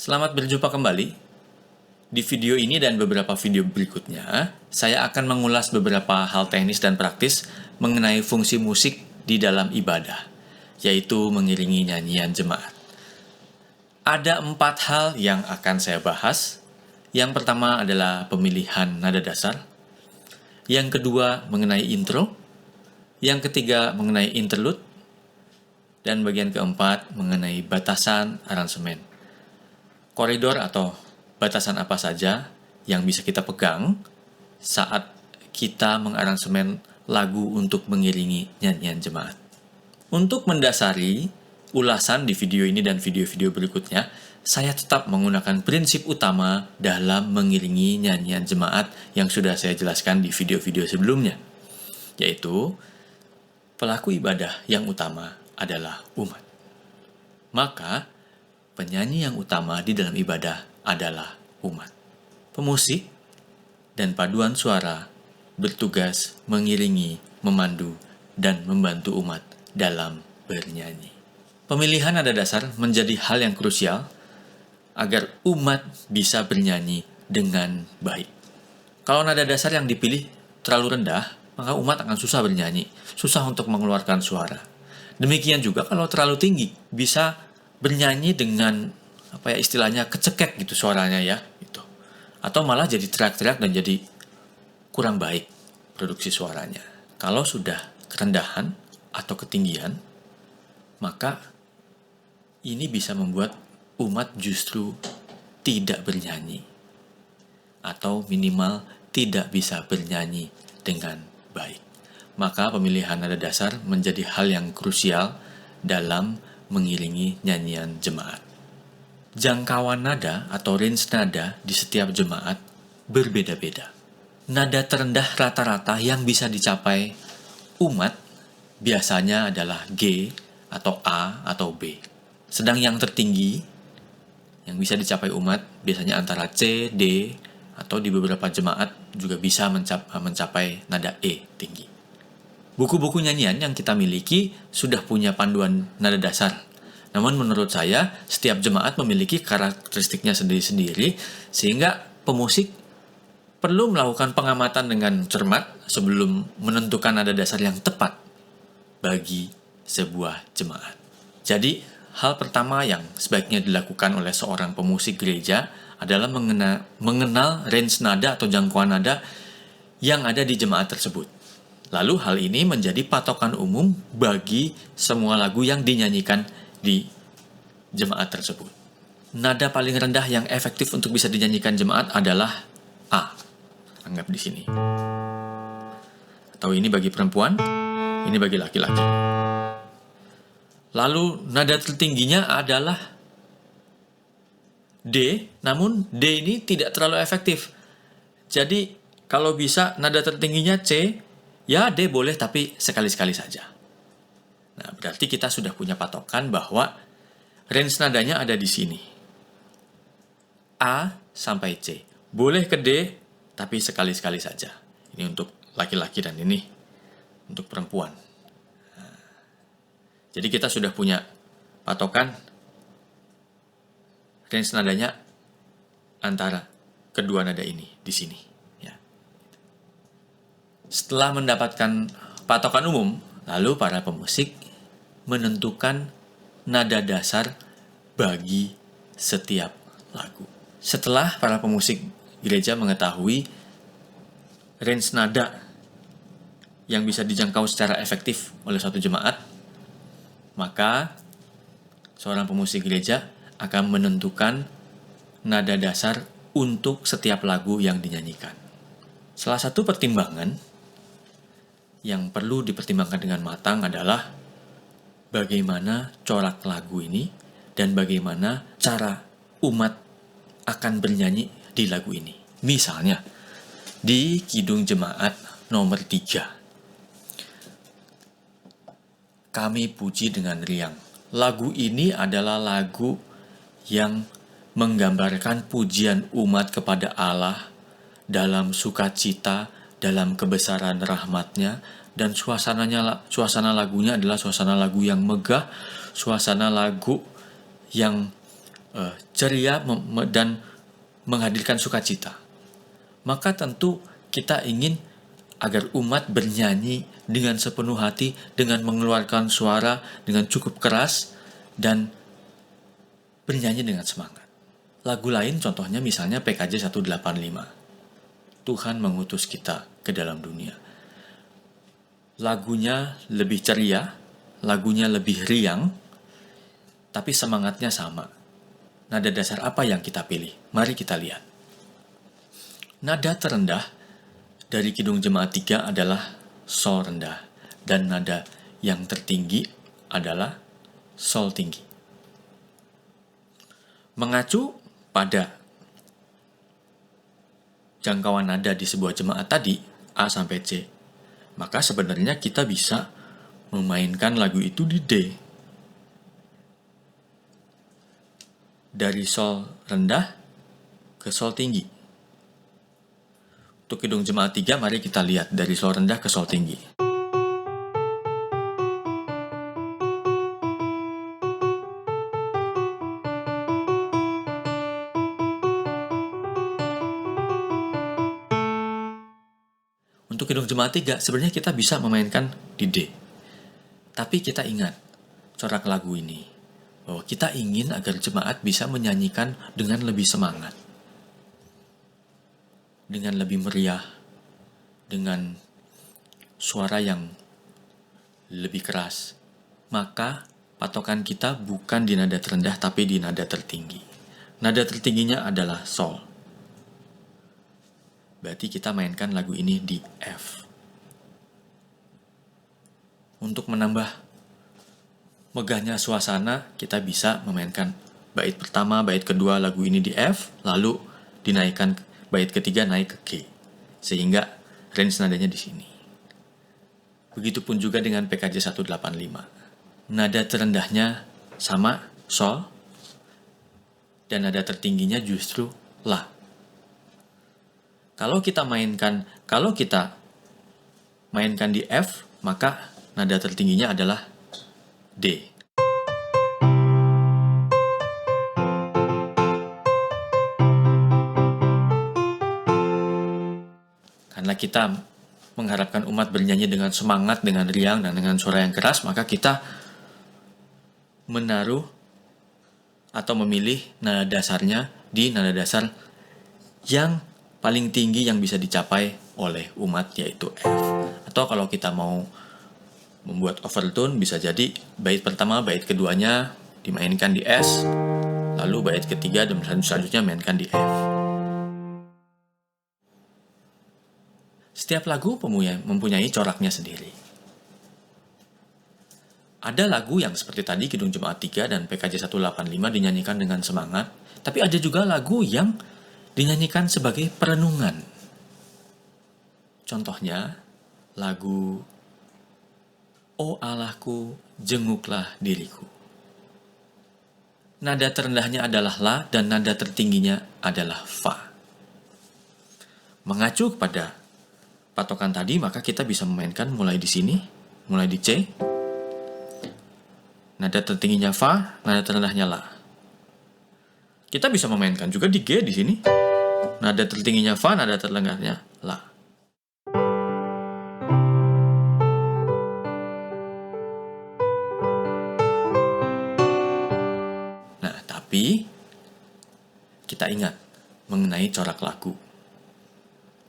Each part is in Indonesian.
Selamat berjumpa kembali. Di video ini dan beberapa video berikutnya, saya akan mengulas beberapa hal teknis dan praktis mengenai fungsi musik di dalam ibadah, yaitu mengiringi nyanyian jemaat. Ada 4 hal yang akan saya bahas. Yang pertama adalah pemilihan nada dasar. Yang kedua mengenai intro. Yang ketiga mengenai interlude. Dan bagian keempat mengenai batasan aransemen. Koridor atau batasan apa saja yang bisa kita pegang saat kita mengaransemen lagu untuk mengiringi nyanyian jemaat. Untuk mendasari ulasan di video ini dan video-video berikutnya, saya tetap menggunakan prinsip utama dalam mengiringi nyanyian jemaat yang sudah saya jelaskan di video-video sebelumnya, yaitu pelaku ibadah yang utama adalah umat. Maka, penyanyi yang utama di dalam ibadah adalah umat. Pemusik dan paduan suara bertugas mengiringi, memandu, dan membantu umat dalam bernyanyi. Pemilihan nada dasar menjadi hal yang krusial agar umat bisa bernyanyi dengan baik. Kalau nada dasar yang dipilih terlalu rendah, maka umat akan susah bernyanyi, susah untuk mengeluarkan suara. Demikian juga kalau terlalu tinggi, bisa bernyanyi dengan istilahnya kecekek gitu suaranya ya, gitu. Atau malah jadi teriak-teriak dan jadi kurang baik produksi suaranya. Kalau sudah kerendahan atau ketinggian, maka ini bisa membuat umat justru tidak bernyanyi atau minimal tidak bisa bernyanyi dengan baik. Maka pemilihan nada dasar menjadi hal yang krusial dalam mengiringi nyanyian jemaat. Jangkauan nada atau range nada di setiap jemaat berbeda-beda. Nada terendah rata-rata yang bisa dicapai umat biasanya adalah G atau A atau B. Sedang yang tertinggi yang bisa dicapai umat biasanya antara C, D, atau di beberapa jemaat juga bisa mencapai nada E tinggi. Buku-buku nyanyian yang kita miliki sudah punya panduan nada dasar. Namun menurut saya, setiap jemaat memiliki karakteristiknya sendiri-sendiri, sehingga pemusik perlu melakukan pengamatan dengan cermat sebelum menentukan nada dasar yang tepat bagi sebuah jemaat. Jadi, hal pertama yang sebaiknya dilakukan oleh seorang pemusik gereja adalah mengenal range nada atau jangkauan nada yang ada di jemaat tersebut. Lalu hal ini menjadi patokan umum bagi semua lagu yang dinyanyikan di jemaat tersebut. Nada paling rendah yang efektif untuk bisa dinyanyikan jemaat adalah A. Anggap di sini. Atau ini bagi perempuan, ini bagi laki-laki. Lalu nada tertingginya adalah D, namun D ini tidak terlalu efektif. Jadi kalau bisa nada tertingginya C, ya D boleh tapi sekali-sekali saja. Nah, berarti kita sudah punya patokan bahwa range nadanya ada di sini. A sampai C. Boleh ke D, tapi sekali-sekali saja. Ini untuk laki-laki dan ini untuk perempuan. Nah, jadi kita sudah punya patokan range nadanya antara kedua nada ini di sini. Ya. Setelah mendapatkan patokan umum, lalu para pemusik menentukan nada dasar bagi setiap lagu. Setelah para pemusik gereja mengetahui range nada yang bisa dijangkau secara efektif oleh suatu jemaat, maka seorang pemusik gereja akan menentukan nada dasar untuk setiap lagu yang dinyanyikan. Salah satu pertimbangan yang perlu dipertimbangkan dengan matang adalah bagaimana corak lagu ini dan bagaimana cara umat akan bernyanyi di lagu ini. Misalnya, di Kidung Jemaat nomor 3. Kami puji dengan riang. Lagu ini adalah lagu yang menggambarkan pujian umat kepada Allah dalam sukacita, dalam kebesaran rahmat-Nya, dan suasana lagunya adalah suasana lagu yang megah, suasana lagu yang ceria dan menghadirkan sukacita. Maka tentu kita ingin agar umat bernyanyi dengan sepenuh hati, dengan mengeluarkan suara dengan cukup keras, dan bernyanyi dengan semangat. Lagu lain contohnya misalnya PKJ 185. Tuhan mengutus kita ke dalam dunia. Lagunya lebih ceria, lagunya lebih riang, tapi semangatnya sama. Nada dasar apa yang kita pilih? Mari kita lihat. Nada terendah dari Kidung Jemaat 3 adalah Sol rendah, dan nada yang tertinggi adalah Sol tinggi. Mengacu pada jangkauan nada di sebuah jemaat tadi, A sampai C, maka sebenarnya kita bisa memainkan lagu itu di D. Dari Sol rendah ke Sol tinggi. Untuk Kidung Jemaat 3, mari kita lihat dari Sol rendah ke Sol tinggi. Untuk Kidung Jemaat 3, sebenarnya kita bisa memainkan di D. Tapi kita ingat corak lagu ini, bahwa kita ingin agar jemaat bisa menyanyikan dengan lebih semangat, dengan lebih meriah, dengan suara yang lebih keras. Maka patokan kita bukan di nada terendah tapi di nada tertinggi. Nada tertingginya adalah Sol. Berarti kita mainkan lagu ini di F. Untuk menambah megahnya suasana, kita bisa memainkan bait pertama, bait kedua lagu ini di F, lalu dinaikkan bait ketiga naik ke G, sehingga range nadanya di sini. Begitupun juga dengan PKJ 185. Nada terendahnya sama, Sol, dan nada tertingginya justru La. Kalau kita mainkan di F, maka nada tertingginya adalah D. Karena kita mengharapkan umat bernyanyi dengan semangat, dengan riang, dan dengan suara yang keras, maka kita menaruh atau memilih nada dasarnya di nada dasar yang paling tinggi yang bisa dicapai oleh umat, yaitu F. Atau kalau kita mau membuat overtone, bisa jadi bait pertama, bait keduanya dimainkan di S, lalu bait ketiga dan selanjutnya mainkan di F. Setiap lagu mempunyai coraknya sendiri. Ada lagu yang seperti tadi Kidung Jemaat 3 dan PKJ 185 dinyanyikan dengan semangat, tapi ada juga lagu yang dinyanyikan sebagai perenungan. Contohnya lagu O Allahku, jenguklah diriku. Nada terendahnya adalah La dan nada tertingginya adalah Fa. Mengacu kepada patokan tadi, maka kita bisa memainkan mulai di sini, mulai di C. Nada tertingginya Fa, nada terendahnya La. Kita bisa memainkan juga di G di sini. Nada tertingginya Fa, nada terendahnya La. Nah, tapi kita ingat mengenai corak lagu.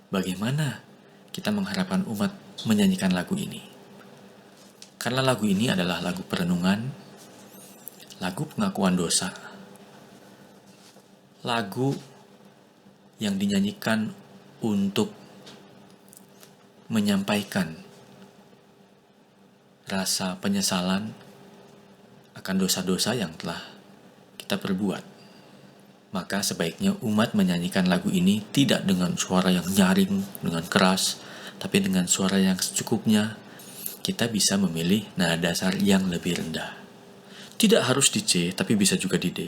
Bagaimana kita mengharapkan umat menyanyikan lagu ini? Karena lagu ini adalah lagu perenungan, lagu pengakuan dosa, lagu yang dinyanyikan untuk menyampaikan rasa penyesalan akan dosa-dosa yang telah kita perbuat. Maka sebaiknya umat menyanyikan lagu ini tidak dengan suara yang nyaring, dengan keras, tapi dengan suara yang secukupnya. Kita bisa memilih nada dasar yang lebih rendah. Tidak harus di C, tapi bisa juga di D.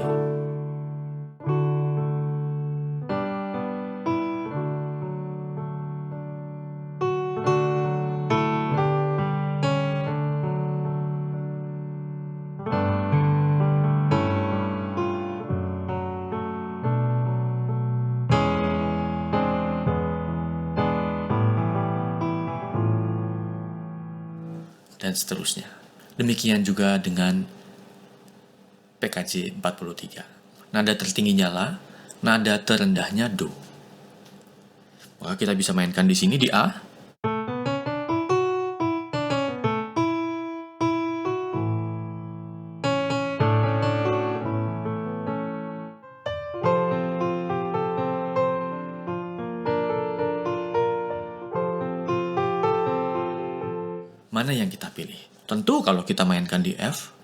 dan seterusnya. Demikian juga dengan PKJ 43. Nada tertingginya La, nada terendahnya Do. Maka kita bisa mainkan di sini di A. Mana yang kita pilih? Tentu kalau kita mainkan di F,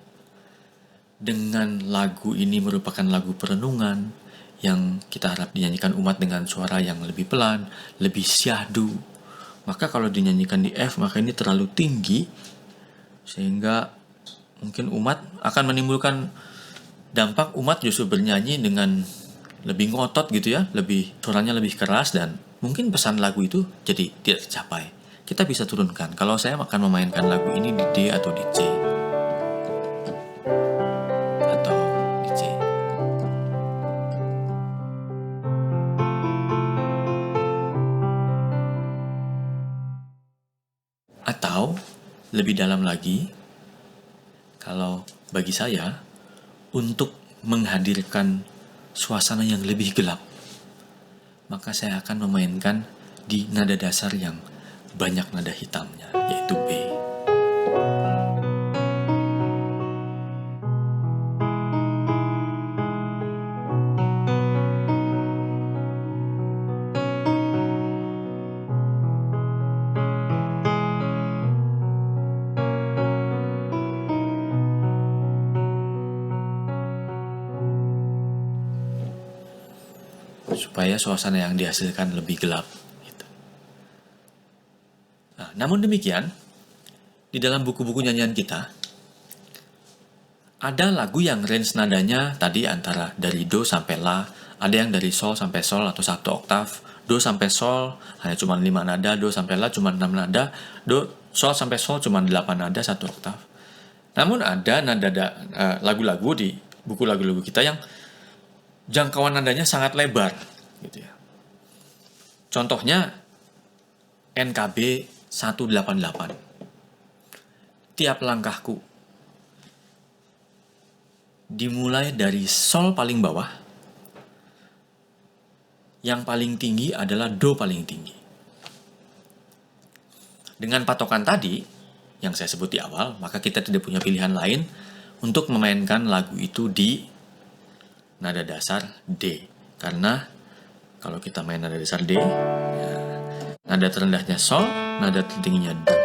dengan lagu ini merupakan lagu perenungan yang kita harap dinyanyikan umat dengan suara yang lebih pelan, lebih syahdu. Maka kalau dinyanyikan di F, maka ini terlalu tinggi, sehingga mungkin umat akan menimbulkan dampak umat justru bernyanyi dengan lebih ngotot gitu ya, suaranya lebih keras, dan mungkin pesan lagu itu jadi tidak tercapai. Kita bisa turunkan. Kalau saya akan memainkan lagu ini di D atau di C. Atau di C. Atau lebih dalam lagi, kalau bagi saya, untuk menghadirkan suasana yang lebih gelap, maka saya akan memainkan di nada dasar yang banyak nada hitamnya, yaitu B. Supaya suasana yang dihasilkan lebih gelap. Gitu. Nah, namun demikian, di dalam buku-buku nyanyian kita, ada lagu yang range nadanya tadi antara dari Do sampai La, ada yang dari Sol sampai Sol atau 1 oktav, Do sampai Sol hanya cuma 5 nada, Do sampai La cuma 6 nada, Sol sampai Sol cuma 8 nada 1 oktav. Namun ada lagu-lagu di buku lagu-lagu kita yang jangkauan nadanya sangat lebar, gitu ya. Contohnya NKB 188. Tiap langkahku. Dimulai dari Sol paling bawah, yang paling tinggi adalah Do paling tinggi. Dengan patokan tadi, yang saya sebut di awal, maka kita tidak punya pilihan lain untuk memainkan lagu itu di nada dasar D. Karena kalau kita main nada dasar D, ya, nada terendahnya Sol, nada tertingginya Do.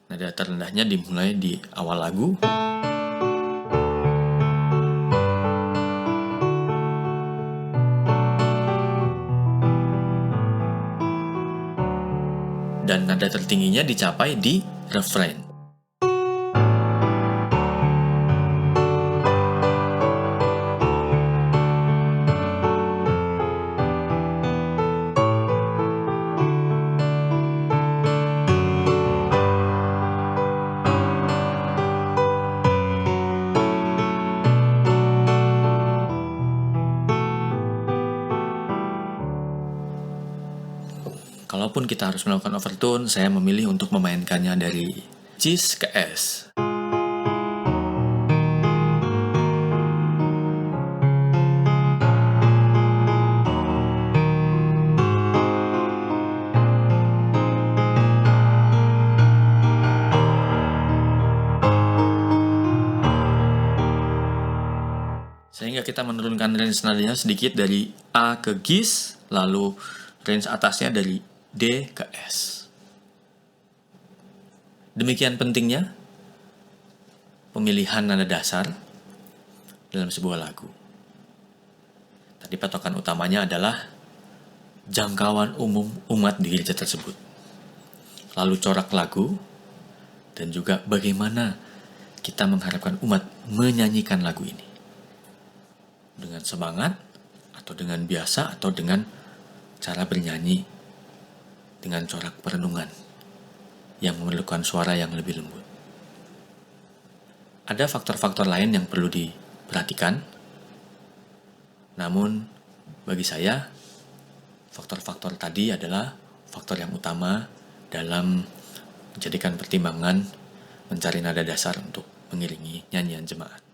Nada terendahnya dimulai di awal lagu. Dan nada tertingginya dicapai di refrain. Kalaupun kita harus melakukan overtone, saya memilih untuk memainkannya dari Cis ke S. Sehingga kita menurunkan range nadanya sedikit dari A ke Gis, lalu range atasnya dari D ke S. Demikian pentingnya pemilihan nada dasar dalam sebuah lagu. Tadi patokan utamanya adalah jangkauan umum umat di gereja tersebut. Lalu corak lagu, dan juga bagaimana kita mengharapkan umat menyanyikan lagu ini. Dengan semangat, atau dengan biasa, atau dengan cara bernyanyi dengan corak perenungan yang memerlukan suara yang lebih lembut. Ada faktor-faktor lain yang perlu diperhatikan, namun bagi saya faktor-faktor tadi adalah faktor yang utama dalam menjadikan pertimbangan mencari nada dasar untuk mengiringi nyanyian jemaat.